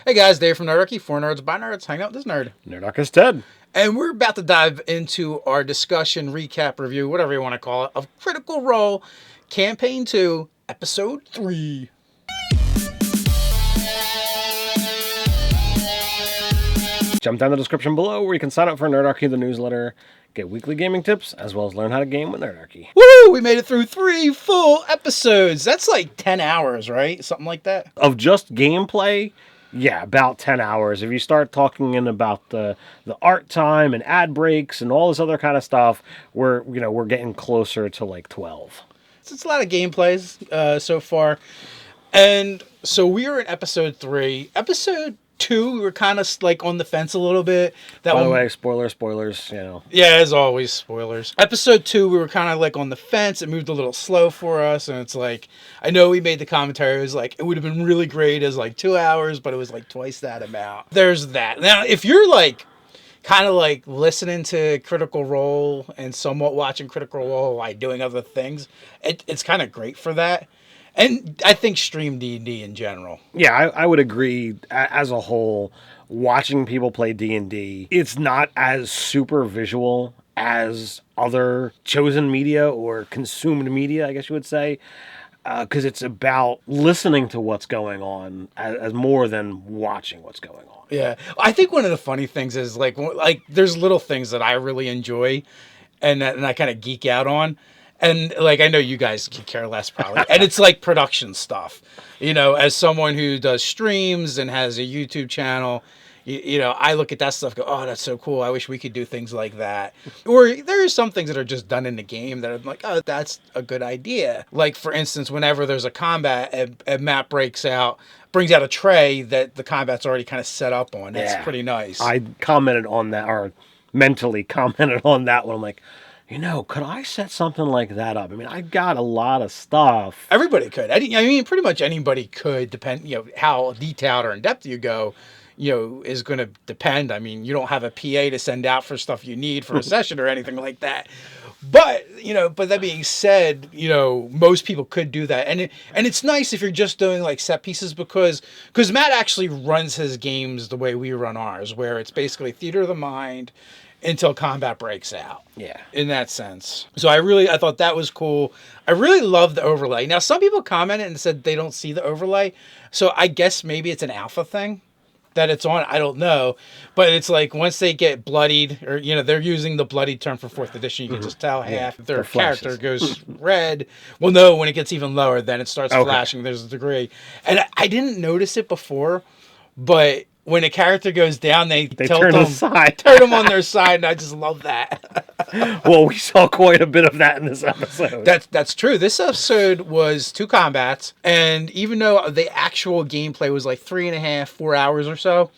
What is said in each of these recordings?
Hey guys, Dave from Nerdarchy, for nerds by nerds, hang out with this nerd. Nerdarchy Ted. And we're about to dive into our discussion, recap, review, whatever you want to call it, of Critical Role Campaign 2, Episode 3. Jump down the description below where you can sign up for Nerdarchy, the newsletter, get weekly gaming tips, as well as learn how to game with Nerdarchy. Woo! We made it through 3 full episodes. That's like 10 hours, right? Something like that. Of just gameplay, yeah, about 10 hours. If you start talking in about the art time and ad breaks and all this other kind of stuff, we're getting closer to like 12. So it's a lot of gameplays so far. And so we are in episode 3. Episode 2, we were kind of like on the fence a little bit. By the way, spoilers, you know. Yeah, as always, spoilers. Episode 2, we were kind of like on the fence. It moved a little slow for us, and it's like, I know we made the commentary. It was like, it would have been really great as like 2 hours, but it was like twice that amount. There's that. Now, if you're like, kind of like listening to Critical Role and somewhat watching Critical Role while doing other things, it's kind of great for that. And I think stream D&D in general. Yeah, I would agree. As a whole, watching people play D&D, it's not as super visual as other chosen media or consumed media, I guess you would say, because it's about listening to what's going on as more than watching what's going on. Yeah, I think one of the funny things is like there's little things that I really enjoy, and I kind of geek out on. And, like, I know you guys could care less, probably. And it's, like, production stuff. You know, as someone who does streams and has a YouTube channel, you know, I look at that stuff and go, oh, that's so cool. I wish we could do things like that. Or there are some things that are just done in the game that I'm like, oh, that's a good idea. Like, for instance, whenever there's a combat, a map brings out a tray that the combat's already kind of set up on. That's pretty nice. I commented on that, or mentally commented on that one. I'm like, you know, could I set something like that up? I mean, I got a lot of stuff. Everybody could. I mean, pretty much anybody could, depend, you know, how detailed or in depth you go, you know, is going to depend. I mean, you don't have a PA to send out for stuff you need for a session or anything like that. But, you know, but that being said, you know, most people could do that. And it's nice if you're just doing like set pieces because Matt actually runs his games the way we run ours, where it's basically theater of the mind until combat breaks out. Yeah. In that sense. So I thought that was cool. I really love the overlay. Now, some people commented and said they don't see the overlay. So I guess maybe it's an alpha thing that it's on. I don't know. But it's like once they get bloodied, or, you know, they're using the bloodied term for 4th edition. You can just tell half their character goes red. Well, no, when it gets even lower, then it starts flashing. There's a degree. And I didn't notice it before, but when a character goes down, they tilt turn them, aside. turn them on their side, and I just love that. Well, we saw quite a bit of that in this episode. That's true. This episode was 2 combats, and even though the actual gameplay was like 3.5, 4 hours or so,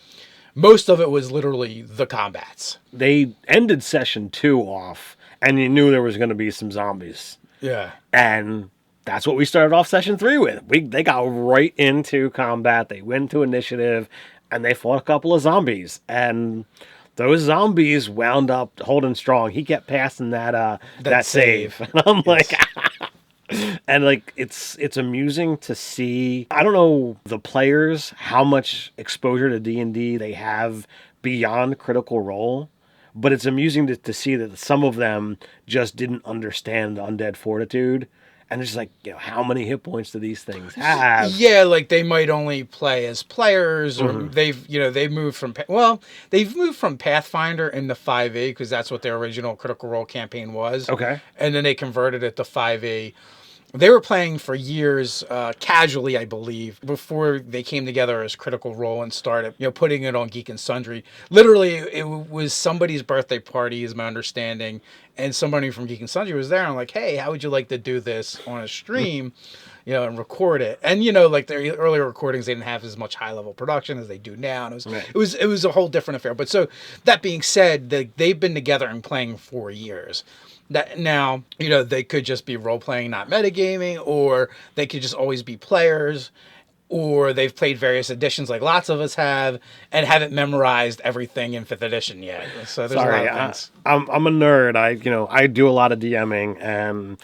most of it was literally the combats. They ended session 2 off, and you knew there was going to be some zombies. Yeah. And that's what we started off session 3 with. They got right into combat. They went to initiative, and they fought a couple of zombies. And those zombies wound up holding strong. He kept passing that save. And I'm like, and like it's amusing to see. I don't know the players, how much exposure to D&D they have beyond Critical Role, but it's amusing to see that some of them just didn't understand the undead fortitude. And it's like, you know, how many hit points do these things have? Yeah, like they might only play as players, or they've moved from Pathfinder into 5e because that's what their original Critical Role campaign was. Okay, and then they converted it to 5e. They were playing for years, casually, I believe, before they came together as Critical Role and started, you know, putting it on Geek and Sundry. Literally, it was somebody's birthday party, is my understanding, and somebody from Geek and Sundry was there. And I'm like, hey, how would you like to do this on a stream, you know, and record it? And, you know, like their earlier recordings, they didn't have as much high-level production as they do now. And it was a whole different affair. But so, that being said, they've been together and playing for years. That now, you know, they could just be role-playing, not metagaming, or they could just always be players, or they've played various editions like lots of us have, and haven't memorized everything in 5th edition yet. So there's a lot of things. I'm a nerd. I do a lot of DMing, and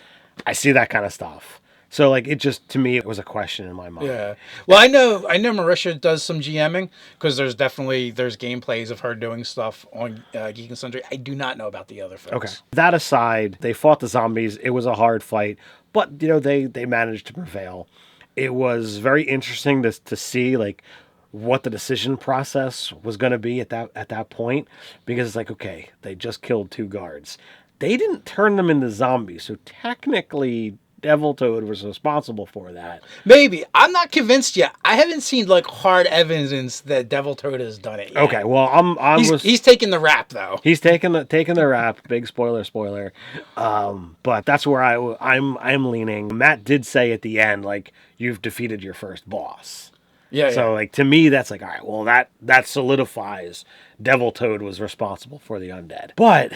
I see that kind of stuff. So like it just to me it was a question in my mind. Yeah. Well, I know Marisha does some GMing because there's gameplays of her doing stuff on Geek and Sundry. I do not know about the other Okay. folks. That aside, they fought the zombies. It was a hard fight, but they managed to prevail. It was very interesting to see like what the decision process was going to be at that point because it's like okay, they just killed 2 guards. They didn't turn them into zombies, so technically Devil Toad was responsible for that. Maybe I'm not convinced yet. I haven't seen like hard evidence that Devil Toad has done it yet. Okay, well He's taking the rap though. he's taking the rap. Big spoiler. But that's where I'm leaning. Matt did say at the end like you've defeated your first boss. Yeah. So Yeah. like to me that's like all right. Well that solidifies Devil Toad was responsible for the undead. But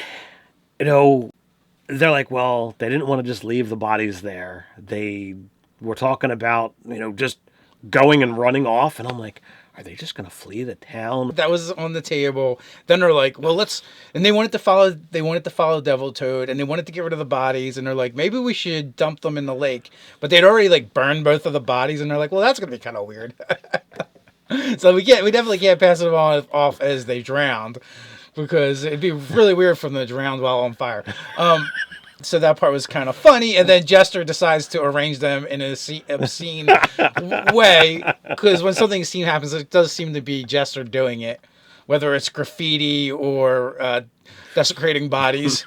they're like, well, they didn't want to just leave the bodies there. They were talking about, just going and running off. And I'm like, are they just going to flee the town? That was on the table. Then they're like, well, and they wanted to follow Devil Toad and they wanted to get rid of the bodies. And they're like, maybe we should dump them in the lake. But they'd already like burned both of the bodies. And they're like, well, that's going to be kind of weird. So we definitely can't pass it off as they drowned. Because it'd be really weird for them to drown while on fire. So that part was kind of funny. And then Jester decides to arrange them in an obscene way. Because when something obscene happens, it does seem to be Jester doing it. Whether it's graffiti or desecrating bodies.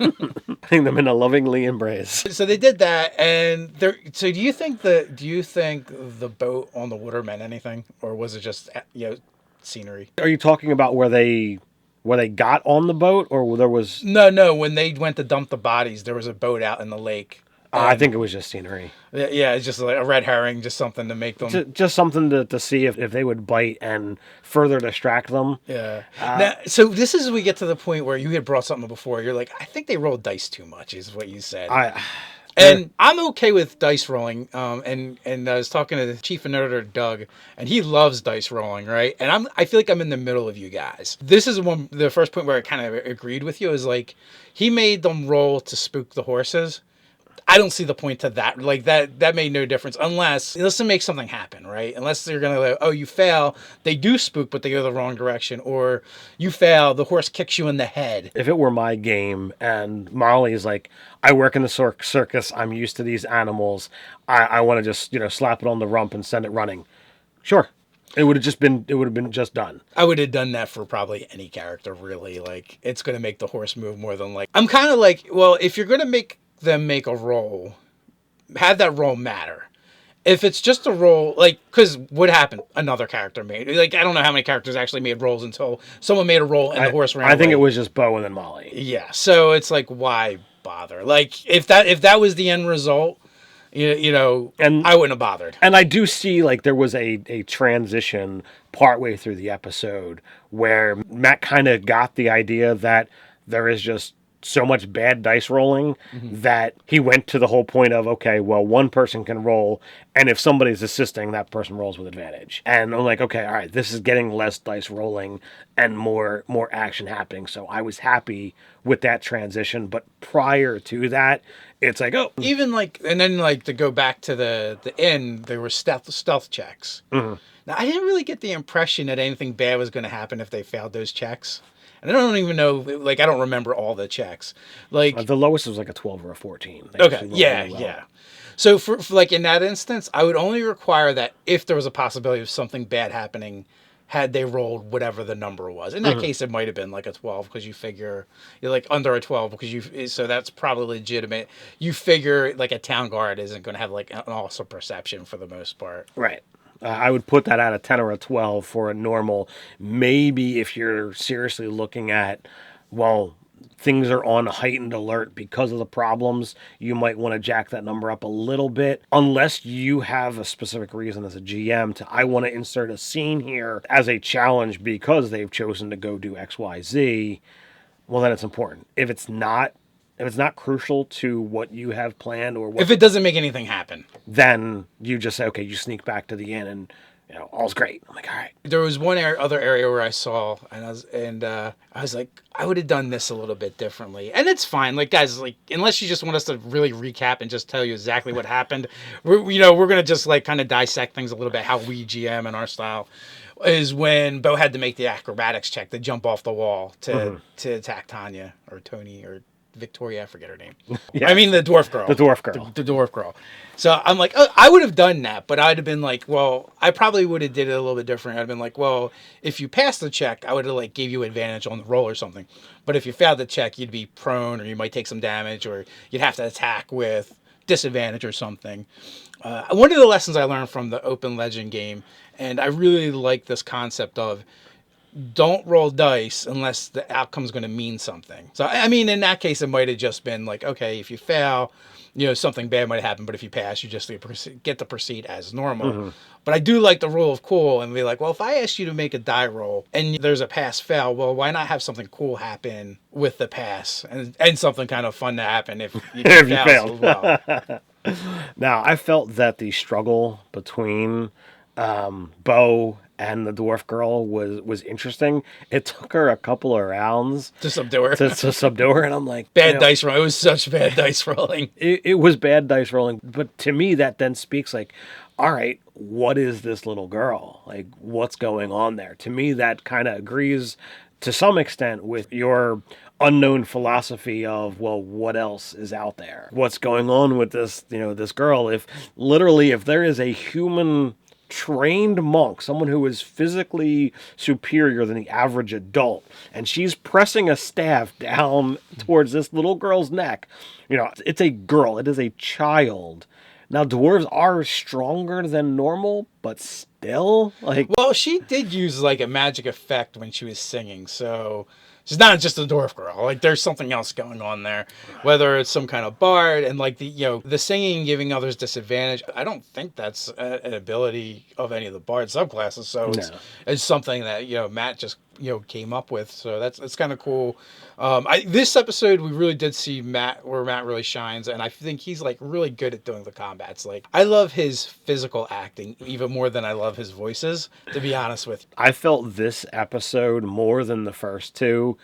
Putting them in a lovingly embrace. So they did that. And so do you think the boat on the water meant anything? Or was it just, scenery? Are you talking about where they got on the boat, or there was? No. When they went to dump the bodies, there was a boat out in the lake. I think it was just scenery. Yeah, it's just like a red herring, just something to make them. Just something to see if they would bite and further distract them. Yeah. Now, so this is we get to the point where you had brought something before. You're like, I think they rolled dice too much, is what you said. And I'm okay with dice rolling. And I was talking to the chief of Nerder, Doug, and he loves dice rolling, right? And I feel like I'm in the middle of you guys. This is the first point where I kind of agreed with you is like, he made them roll to spook the horses. I don't see the point to that. Like that made no difference unless to make something happen, right? Unless they're gonna like, oh, you fail, they do spook, but they go the wrong direction, or you fail, the horse kicks you in the head. If it were my game and Molly's like, I work in the circus, I'm used to these animals, I want to just slap it on the rump and send it running. Sure. It would have been just done. I would have done that for probably any character, really. Like, it's going to make the horse move more than like... I'm kind of like, well, if you're going to make them make a roll, have that roll matter. If it's just a roll, like, because what happened? Another character made... Like, I don't know how many characters actually made rolls until someone made a roll and the horse ran away. I think it was just Beau and then Molly. Yeah, so it's like, why bother? Like, if that was the end result... and I wouldn't have bothered. And I do see like there was a transition partway through the episode where Matt kind of got the idea that there is just so much bad dice rolling that he went to the whole point of, okay, well, one person can roll, and if somebody's assisting, that person rolls with advantage. And I'm like, okay, all right, this is getting less dice rolling and more action happening. So I was happy with that transition. But prior to that, it's like, oh. Even like, and then like to go back to the inn, there were stealth checks. Mm-hmm. Now, I didn't really get the impression that anything bad was going to happen if they failed those checks. And I don't even know, like, I don't remember all the checks. Like the lowest was like a 12 or a 14. Okay, yeah, really well. Yeah. So for like in that instance, I would only require that if there was a possibility of something bad happening, had they rolled whatever the number was. In that case, it might have been like a 12 because you figure you're like under a 12 because so that's probably legitimate. You figure like a town guard isn't going to have like an awesome perception for the most part. Right. I would put that at a 10 or a 12 for a normal. Maybe if you're seriously looking at, well, things are on heightened alert because of the problems, you might want to jack that number up a little bit. Unless you have a specific reason as a GM to, I want to insert a scene here as a challenge because they've chosen to go do X, Y, Z, well, then it's important. If it's not crucial to what you have planned or what, if it doesn't make anything happen, then you just say, okay, you sneak back to the inn and all's great. I'm like, all right. There was one other area where I saw, and I was like, I would have done this a little bit differently, and it's fine. Like, guys, like, unless you just want us to really recap and just tell you exactly what happened, we're gonna just like kind of dissect things a little bit, how we GM and our style. Is when Beau had to make the acrobatics check to jump off the wall to attack Tanya or Tony or Victoria, I forget her name. Yes. I mean the dwarf girl. The dwarf girl. The dwarf girl. So I'm like, oh, I would have done that, but I'd have been like, well, I probably would have did it a little bit different. I'd have been like, well, if you passed the check, I would have like gave you advantage on the roll or something. But if you failed the check, you'd be prone, or you might take some damage, or you'd have to attack with disadvantage or something. One of the lessons I learned from the Open Legend game, and I really like this concept of, don't roll dice unless the outcome's going to mean something. So, I mean, in that case, it might have just been like, okay, if you fail, something bad might happen, but if you pass, you just get to proceed as normal. But I do like the rule of cool and be like, well, if I ask you to make a die roll and there's a pass-fail, well, why not have something cool happen with the pass and something kind of fun to happen if you fail as well. Now, I felt that the struggle between Beau and the dwarf girl was interesting. It took her a couple of rounds to subdue her. To subdue her, and I'm like, bad dice roll. It was such bad dice rolling. It was bad dice rolling, but to me, that then speaks like, all right, what is this little girl? Like, what's going on there? To me, that kind of agrees to some extent with your unknown philosophy of, well, what else is out there? What's going on with this, this girl? If there is a human trained monk, someone who is physically superior than the average adult, and she's pressing a staff down towards this little girl's neck, it's a girl, it is a child. Now, dwarves are stronger than normal, but still, like... Well, she did use, like, a magic effect when she was singing, so... She's not just a dwarf girl. Like, there's something else going on there. Whether it's some kind of bard and, like, the singing giving others disadvantage. I don't think that's an ability of any of the bard subclasses. So it's something that, Matt just, came up with. So it's kind of cool. This episode, we really did see Matt really shines. And I think he's, like, really good at doing the combats. Like, I love his physical acting even more than I love his voices, to be honest with you. I felt this episode more than the first two.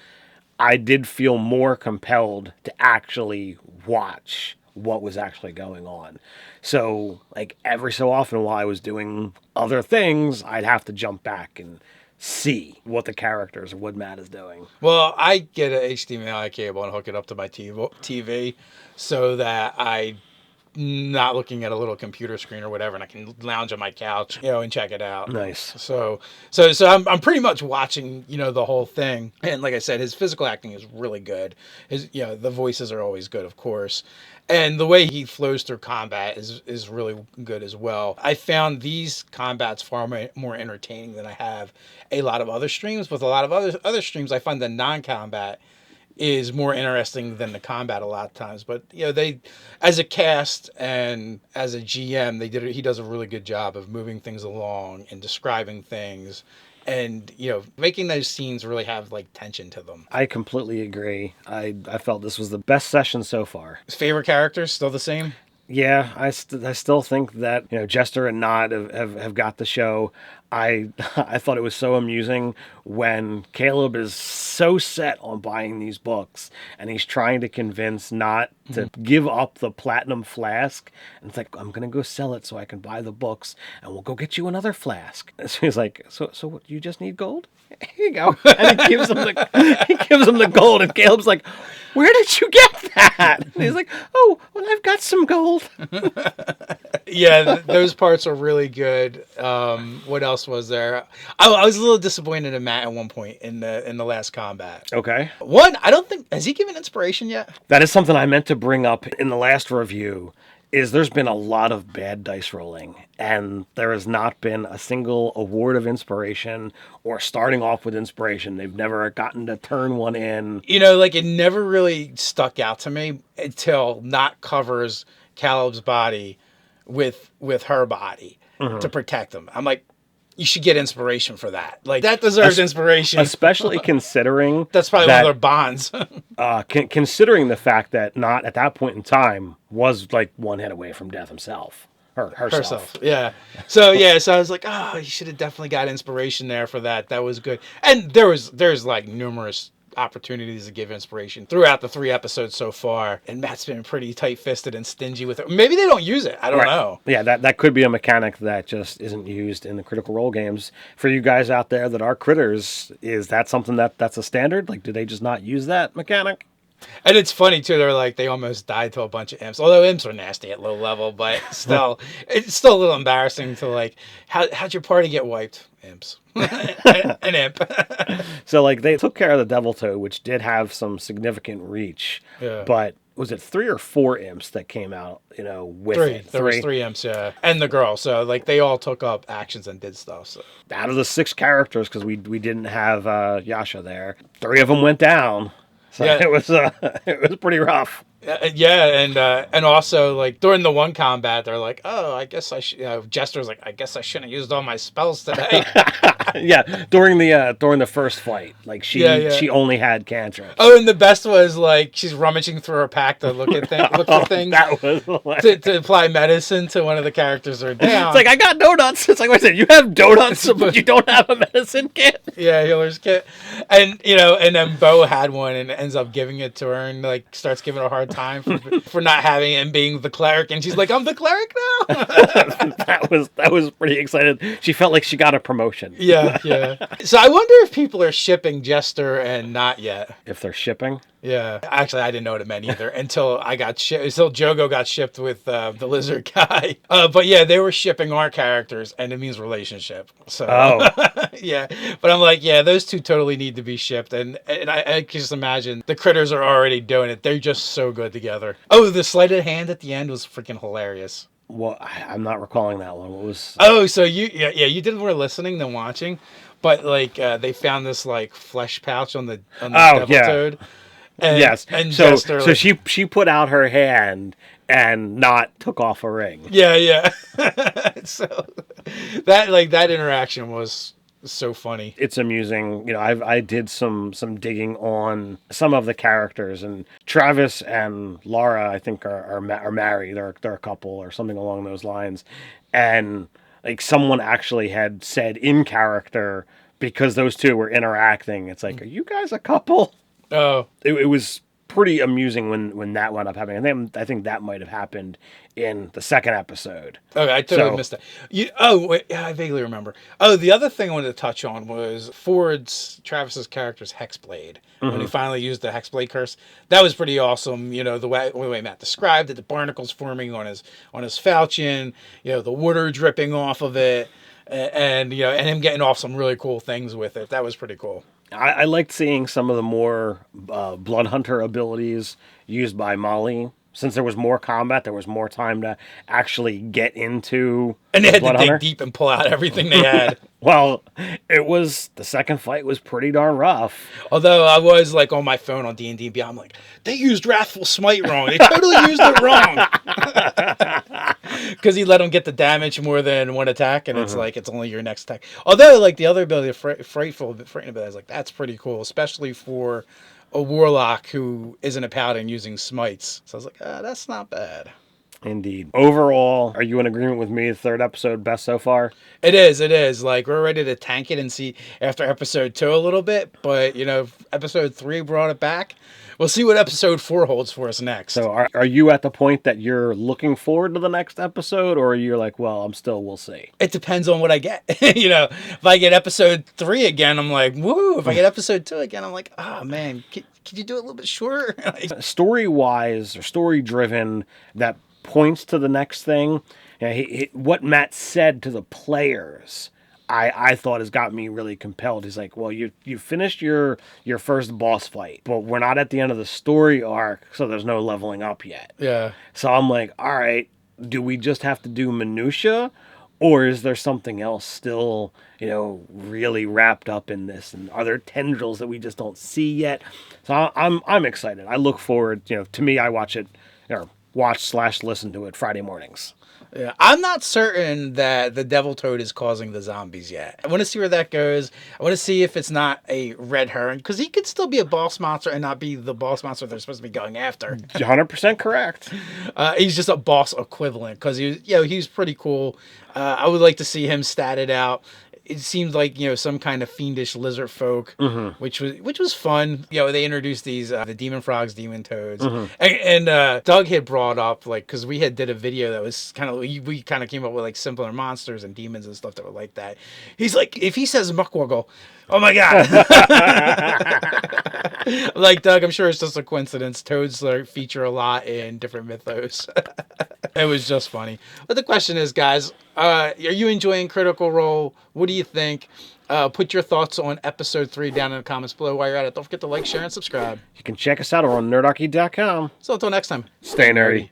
I did feel more compelled to actually watch what was actually going on. So, like, every so often while I was doing other things, I'd have to jump back and see what the characters or what Matt is doing. Well, I get an HDMI cable and hook it up to my TV so that I'm not looking at a little computer screen or whatever, and I can lounge on my couch, and check it out. Nice. So I'm pretty much watching, the whole thing. And like I said, his physical acting is really good. His, the voices are always good, of course. And the way he flows through combat is really good as well. I found these combats far more entertaining than I have a lot of other streams. With a lot of other streams, I find the non-combat is more interesting than the combat a lot of times. But they, as a cast and as a GM, he does a really good job of moving things along and describing things. And, making those scenes really have, like, tension to them. I completely agree. I felt this was the best session so far. Favorite characters still the same? Yeah, I still think that, Jester and Nott have got the show. I thought it was so amusing when Caleb is so set on buying these books and he's trying to convince Nott to give up the platinum flask. And it's like, I'm going to go sell it so I can buy the books and we'll go get you another flask. And so he's like, so what, you just need gold? Here you go. And he gives him the gold, and Caleb's like, where did you get that? And he's like, oh, well, I've got some gold. Yeah, those parts are really good. What else was there? I was a little disappointed in Matt at one point in the last combat. Okay. One, I don't think, has he given inspiration yet? That is something I meant to bring up in the last review. There's been a lot of bad dice rolling, and there has not been a single award of inspiration or starting off with inspiration. They've never gotten to turn one in. It never really stuck out to me until Nott covers Caleb's body with her body to protect him. I'm like, you should get inspiration for that. Like, that deserves inspiration. Especially considering... That's probably one of their bonds. Considering the fact that Nott, at that point in time, was, like, one hit away from death himself. herself. Yeah. So I was like, oh, you should have definitely got inspiration there for that. That was good. And there's like numerous opportunities to give inspiration throughout the 3 episodes so far, and Matt's been pretty tight-fisted and stingy with it. Maybe they don't use it. I don't know. Yeah, that could be a mechanic that just isn't used in the Critical Role games. For you guys out there that are critters, is that something that's a standard? Like, do they just not use that mechanic? And it's funny too, they're like, they almost died to a bunch of imps, although imps are nasty at low level, but still it's still a little embarrassing to like, how'd your party get wiped? Imps. An imp. So like, they took care of the Devil Toad, which did have some significant reach, but was it 3 or 4 imps that came out, with 3. it? There was 3 imps, yeah. And the girl, so like they all took up actions and did stuff. So out of the 6 characters, because we didn't have Yasha there, 3 of them went down. So it was pretty rough. And also like during the one combat, they're like, oh, I guess I should. Jester's like, I guess I shouldn't have used all my spells today. During the first fight, like she only had cantrips. Oh, and the best was like she's rummaging through her pack to look for things. That was to apply medicine to one of the characters or down. It's like, I got donuts. It's like, wait a second, you have donuts, but you don't have a medicine kit. Yeah, healer's kit, and and then Beau had one and ends up giving it to her and like starts giving her a hard time for not having it and being the cleric, and she's like, I'm the cleric now. that was pretty excited. She felt like she got a promotion. Yeah. So I wonder if people are shipping Jester and Nott yet. If they're shipping. Yeah, actually, I didn't know what it meant either until until Jogo got shipped with the lizard guy. But yeah, they were shipping our characters, and it means relationship. So yeah, but I'm like, yeah, those two totally need to be shipped, and I can just imagine the critters are already doing it. They're just so good together. Oh, the sleight of hand at the end was freaking hilarious. Well, I'm not recalling that one. What was? Oh, so you did more listening than watching, but like they found this like flesh pouch on the devil toad. And, yes. And so Jester, so she put out her hand and Nott took off a ring. Yeah. So that interaction was so funny. It's amusing. I did some digging on some of the characters, and Travis and Laura, I think, are married. They're a couple or something along those lines. And like someone actually had said in character, because those two were interacting, it's like, are you guys a couple? Oh, it was pretty amusing when that wound up happening. And I think that might have happened in the second episode. Okay, I totally missed that. I vaguely remember. Oh, the other thing I wanted to touch on was Travis's character's Hexblade. Mm-hmm. When he finally used the Hexblade curse, that was pretty awesome. The way Matt described it, the barnacles forming on his falchion, the water dripping off of it, and him getting off some really cool things with it. That was pretty cool. I liked seeing some of the more Blood Hunter abilities used by Molly. Since there was more combat, there was more time to actually get into and they had Blood to Hunter. dig deep and pull out everything they had. Well, the second fight was pretty darn rough. Although I was like on my phone on D&D Beyond, I'm like, they used Wrathful Smite wrong. They totally used it wrong. Because he let him get the damage more than one attack, and it's like, it's only your next attack. Although, like, the other ability, Frightful ability, I was like, that's pretty cool, especially for a Warlock who isn't a paladin using smites. So I was like, that's not bad. Indeed. Overall, are you in agreement with me? The third episode, best so far? It is. Like, we're ready to tank it and see after episode 2 a little bit. But, episode 3 brought it back. We'll see what episode 4 holds for us next. So are you at the point that you're looking forward to the next episode? Or are you like, well, we'll see? It depends on what I get. If I get episode 3 again, I'm like, woo. If I get episode 2 again, I'm like, oh, man, can you do it a little bit shorter? Story-wise or story-driven, that points to the next thing. What Matt said to the players, I thought has got me really compelled. He's like, well, you finished your first boss fight, but we're not at the end of the story arc, so there's no leveling up yet. Yeah. So I'm like, all right, do we just have to do minutia, or is there something else still, really wrapped up in this? And are there tendrils that we just don't see yet? So I'm excited. I look forward. To me, I watch it, or watch/listen to it Friday mornings. Yeah, I'm not certain that the Devil Toad is causing the zombies yet. I want to see where that goes. I want to see if it's not a red herring, because he could still be a boss monster and not be the boss monster they're supposed to be going after. 100% correct. He's just a boss equivalent, because he's pretty cool. I would like to see him statted out. It seemed like some kind of fiendish lizard folk, which was fun. They introduced these the demon frogs, demon toads, and Doug had brought up because we had did a video that was kind of we kind of came up with simpler monsters and demons and stuff that were like that. He's like, if he says muckwuggle, oh my god! Doug, I'm sure it's just a coincidence. Toads feature a lot in different mythos. It was just funny. But the question is, guys, are you enjoying Critical Role? What do you think? Put your thoughts on episode 3 down in the comments below. While you're at it, don't forget to like, share, and subscribe. You can check us out on nerdarchy.com. So until next time, stay nerdy.